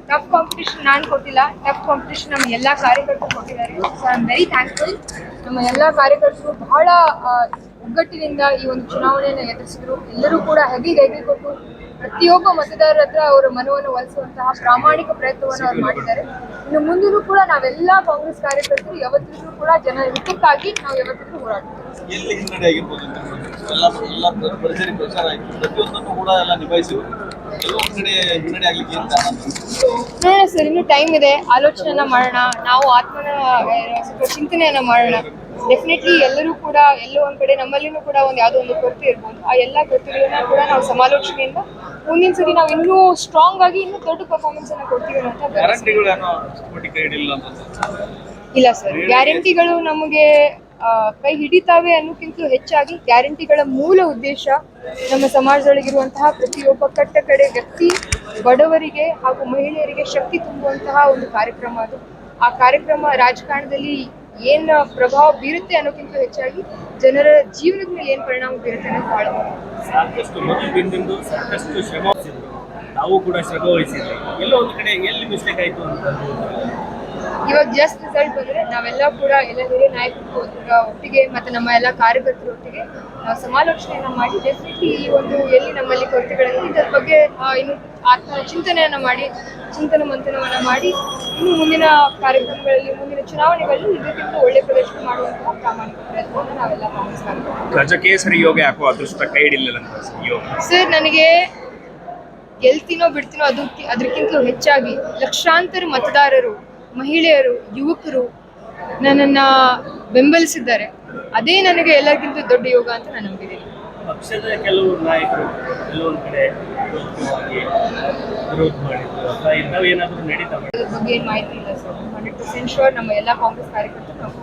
Tough competition ನಾನು ಕೊಟ್ಟಿಲ್ಲ, tough competition ನಮ್ಮ ಎಲ್ಲ ಕಾರ್ಯಕರ್ತರು ಕೊಟ್ಟಿದ್ದಾರೆ. So I am very thankful. ನಮ್ಮ ಎಲ್ಲ ಕಾರ್ಯಕರ್ತರು ಬಹಳ ಒಗ್ಗಟ್ಟಿನಿಂದ ಈ ಒಂದು ಚುನಾವಣೆಯನ್ನು ಎದುರಿಸಿದ್ರು. ಎಲ್ಲರೂ ಕೂಡ ಹೆಗಲಿಗೆ ಕೊಟ್ಟು ಪ್ರತಿಯೊಬ್ಬ ಮತದಾರರ ಹತ್ರ ಅವರ ಮನವನ್ನು ಒಲಿಸುವಂತಹ ಪ್ರಾಮಾಣಿಕ ಪ್ರಯತ್ನವನ್ನು ಅವ್ರು ಮಾಡಿದ್ದಾರೆ. ಇನ್ನು ಮುಂದೂ ಕೂಡ ನಾವೆಲ್ಲ ಕಾಂಗ್ರೆಸ್ ಕಾರ್ಯಕರ್ತರು ಯಾವತ್ತಿದ್ರೂ ಕೂಡ ಜನರ ಹಿತಕ್ಕಾಗಿ ನಾವು ಯಾವತ್ತಿದ್ರೂ ಹೋರಾಡ್ತೀವಿ. ನೋಡೋಣ ಸರ್, ಇನ್ನೂ ಟೈಮ್ ಇದೆ, ಆಲೋಚನೆಯನ್ನ ಮಾಡೋಣ, ನಾವು ಸ್ವಲ್ಪ ಚಿಂತನೆಯನ್ನ ಮಾಡೋಣ. ಡೆಫಿನೆಟ್ಲಿ ಎಲ್ಲರೂ ಕೂಡ ಎಲ್ಲೋ ಒಂದ್ ಕಡೆ ನಮ್ಮಲ್ಲಿನೂ ಕೂಡ ಯಾವುದೋ ಒಂದು ಕೊರತೆ ಇರ್ಬೋದು. ಆ ಎಲ್ಲ ಕೊರತೆಗಳನ್ನ ಕೂಡ ನಾವು ಸಮಾಲೋಚನೆಯಿಂದ ಮುಂದಿನ ಸರಿ ನಾವು ಇನ್ನೂ ಸ್ಟ್ರಾಂಗ್ ಆಗಿ ಇನ್ನೂ ದೊಡ್ಡ ಪರ್ಫಾರ್ಮೆನ್ಸ್ ಅನ್ನ ಕೊಡ್ತೀವಿ ಅಂತ. ಇಲ್ಲ ಸರ್, ಗ್ಯಾರಂಟಿಗಳು ನಮಗೆ ಕೈ ಹಿಡಿತಾವೆ ಅನ್ನೋಕ್ಕಿಂತಲೂ ಹೆಚ್ಚಾಗಿ ಗ್ಯಾರಂಟಿಗಳ ಮೂಲ ಉದ್ದೇಶ ನಮ್ಮ ಸಮಾಜದೊಳಗಿರುವಂತಹ ಪ್ರತಿಯೊಬ್ಬ ಕಟ್ಟ ಕಡೆ ವ್ಯಕ್ತಿ, ಬಡವರಿಗೆ ಹಾಗೂ ಮಹಿಳೆಯರಿಗೆ ಶಕ್ತಿ ತುಂಬುವಂತಹ ಒಂದು ಕಾರ್ಯಕ್ರಮ ಅದು. ಆ ಕಾರ್ಯಕ್ರಮ ರಾಜಕಾರಣದಲ್ಲಿ ಏನ್ ಪ್ರಭಾವ ಬೀರುತ್ತೆ ಅನ್ನೋಕ್ಕಿಂತ ಹೆಚ್ಚಾಗಿ ಜನರ ಜೀವನದ ಮೇಲೆ ಏನ್ ಪರಿಣಾಮ ಬೀರುತ್ತೆ ಅನ್ನೋದು ಬಹಳ ಸಾಕಷ್ಟು ಮೊದಲಿನಿಂದ ಸಾಕಷ್ಟು ಶ್ರಮ ವಹಿಸಿದ್ರು, ನಾವು ಕೂಡ ಶ್ರಮ ವಹಿಸಿದ್ವಿ. ಎಲ್ಲೋ ಒಂದು ಕಡೆ ಎಲ್ಲಿ ಮಿಸ್ಟೇಕ್ ಆಯ್ತು ಅಂತ ಇವಾಗ ಜಸ್ಟ್ ರಿಸಲ್ಟ್ ಬಂದ್ರೆ ನಾವೆಲ್ಲ ಕೂಡ ಎಲ್ಲ ಹಿರಿಯ ನಾಯಕರು ಒಟ್ಟಿಗೆ ಮತ್ತೆ ನಮ್ಮ ಎಲ್ಲ ಕಾರ್ಯಕರ್ತರು ಒಟ್ಟಿಗೆ ನಾವು ಸಮಾಲೋಚನೆಯನ್ನ ಮಾಡಿ ಡೆಫಿನೆಟ್ಲಿ ಈ ಒಂದು ಎಲ್ಲಿ ನಮ್ಮಲ್ಲಿ ಕೊರತೆಗಳಿದೆ ಇದರ ಬಗ್ಗೆ ಇನ್ನು ಚಿಂತನೆಯನ್ನ ಮಾಡಿ ಚಿಂತನ ಮಂಥನವನ್ನ ಮಾಡಿ ಇನ್ನು ಮುಂದಿನ ಕಾರ್ಯಕ್ರಮಗಳಲ್ಲಿ ಮುಂದಿನ ಚುನಾವಣೆಗಳಲ್ಲಿ ಇದಕ್ಕಿಂತ ಒಳ್ಳೆ ಪ್ರದರ್ಶನ ಮಾಡುವಂತಹ ಪ್ರಾಮಾಣಿಕ ಪ್ರಯತ್ನವನ್ನು ನಾವೆಲ್ಲ ಕಾಂಗ್ರೆಸ್ ಕಾರ್ಯಕರ್ತರು. ಗಜಕೇಸರಿ ಯೋಗ ಯಾಕೋ ಅದೃಷ್ಟ ಕೈ ಹಿಡಿಲಿಲ್ಲ ಸರ್, ನನಗೆ ಗೆಲ್ತೀನೋ ಬಿಡ್ತೀನೋ ಅದಕ್ಕಿಂತಲೂ ಹೆಚ್ಚಾಗಿ ಲಕ್ಷಾಂತರ ಮತದಾರರು, ಮಹಿಳೆಯರು, ಯುವಕರು ನನ್ನನ್ನು ಬೆಂಬಲಿಸಿದ್ದಾರೆ. ಅದೇ ನನಗೆ ಎಲ್ಲರಿಗಿಂತ ದೊಡ್ಡ ಯೋಗ ಅಂತ ನಾನು ನಂಬಿದ್ದೀನಿ. ಪಕ್ಷದ ಕೆಲವು ನಾಯಕರು ಕೆಲವೊಂದು ಕಡೆ ವಿರೋಧ ಮಾಡಿದ್ರು ಅಥವಾ ಇಂಥವು ಏನಾದರೂ ನಡೀತಾ ಅದ್ರ ಬಗ್ಗೆ ಏನು ಮಾಹಿತಿ ಇಲ್ಲ ಸರ್. 100% ಶೋರ್ ನಮ್ಮ ಎಲ್ಲ ಕಾಂಗ್ರೆಸ್ ಕಾರ್ಯಕರ್ತರು ನಾವು